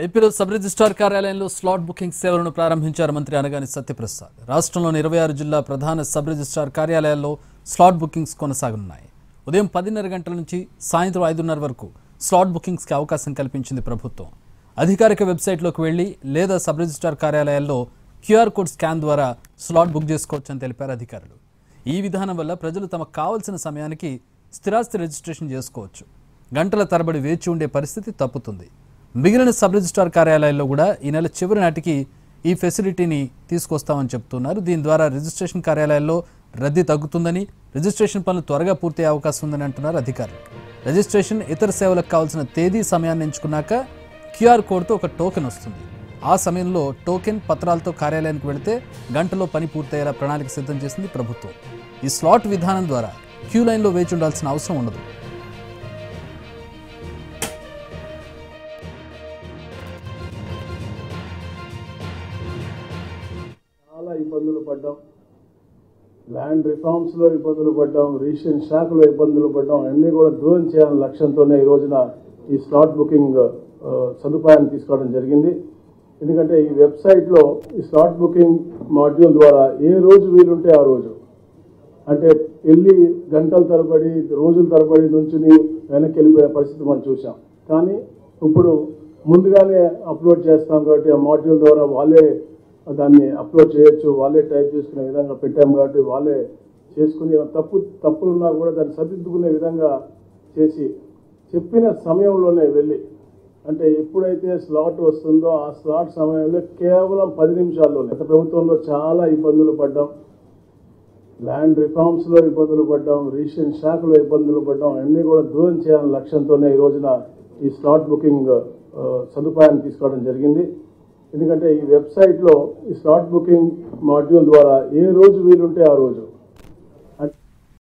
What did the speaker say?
ఏపీలో sub registrar కార్యాలయంలో slot booking సేవలను ప్రారంభించారు మంత్రి అనగాని సత్యప్రసాద్. రాష్ట్రంలోని 26 జిల్లా ప్రధాన సబ్ రిజిస్ట్రార్ కార్యాలయాల్లో స్లాట్ బుకింగ్స్ కొనసాగనున్నాయి. ఉదయం 10:30 గంటల నుంచి సాయంత్రం 5:30 వరకు స్లాట్ బుకింగ్స్కి అవకాశం కల్పించింది ప్రభుత్వం. అధికారిక వెబ్సైట్లోకి వెళ్లి లేదా సబ్ రిజిస్ట్రార్ కార్యాలయాల్లో QR కోడ్ స్కాన్ ద్వారా స్లాట్ బుక్ చేసుకోవచ్చని తెలిపారు అధికారులు. ఈ విధానం వల్ల ప్రజలు తమకు కావాల్సిన సమయానికి స్థిరాస్తి రిజిస్ట్రేషన్ చేసుకోవచ్చు. గంటల తరబడి వేచి ఉండే పరిస్థితి తప్పుతుంది. మిగిలిన సబ్ రిజిస్ట్రార్ కార్యాలయాల్లో కూడా ఈ నెల చివరి నాటికి ఈ ఫెసిలిటీని తీసుకొస్తామని చెప్తున్నారు. దీని ద్వారా రిజిస్ట్రేషన్ కార్యాలయాల్లో రద్దీ తగ్గుతుందని, రిజిస్ట్రేషన్ పనులు త్వరగా పూర్తయ్యే అవకాశం ఉందని అంటున్నారు అధికారులు. రిజిస్ట్రేషన్, ఇతర సేవలకు కావాల్సిన తేదీ, సమయాన్ని ఎంచుకున్నాక QR కోడ్తో ఒక టోకెన్ వస్తుంది. ఆ సమయంలో టోకెన్ పత్రాలతో కార్యాలయానికి వెళితే గంటలో పని పూర్తయ్యేలా ప్రణాళిక సిద్ధం చేసింది ప్రభుత్వం. ఈ స్లాట్ విధానం ద్వారా క్యూ లైన్లో వేచి ఉండాల్సిన అవసరం ఉండదు. చాలా ఇబ్బందులు పడ్డాం, ల్యాండ్ రిఫార్మ్స్లో ఇబ్బందులు పడ్డాం, రిజిస్ట్రేషన్ శాఖలో ఇబ్బందులు పడ్డాం. అన్నీ కూడా దూరం చేయాలనే లక్ష్యంతోనే ఈ రోజున ఈ స్లాట్ బుకింగ్ సదుపాయాన్ని తీసుకోవడం జరిగింది. ఎందుకంటే ఈ వెబ్సైట్లో ఈ స్లాట్ బుకింగ్ మాడ్యూల్ ద్వారా ఏ రోజు వీలుంటే ఆ రోజు, అంటే వెళ్ళి గంటల తరబడి, రోజుల తరబడి నుంచుని వెనక్కి వెళ్ళిపోయే పరిస్థితి మనం చూసాం. కానీ ఇప్పుడు ముందుగానే అప్లోడ్ చేస్తాం కాబట్టి ఆ మాడ్యూల్ ద్వారా వాళ్ళే దాన్ని అప్లోడ్ చేయొచ్చు, వాళ్ళే టైప్ చేసుకునే విధంగా పెట్టాం కాబట్టి వాళ్ళే చేసుకుని తప్పులున్నా కూడా దాన్ని సరిదిద్దుకునే విధంగా చేసి చెప్పిన సమయంలోనే వెళ్ళి, అంటే ఎప్పుడైతే స్లాట్ వస్తుందో ఆ స్లాట్ సమయంలో కేవలం 10 నిమిషాల్లోనే. గత ప్రభుత్వంలో చాలా ఇబ్బందులు పడ్డాం, ల్యాండ్ రిఫార్మ్స్లో ఇబ్బందులు పడ్డాం, రిజిస్ట్రేషన్ శాఖలో ఇబ్బందులు పడ్డాం. అన్నీ కూడా దూరం చేయాలనే లక్ష్యంతోనే ఈ రోజున ఈ స్లాట్ బుకింగ్ సదుపాయాన్ని తీసుకోవడం జరిగింది. ఎందుకంటే ఈ వెబ్సైట్లో ఈ స్లాట్ బుకింగ్ మాడ్యూల్ ద్వారా ఏ రోజు వీలుంటే ఆ రోజు,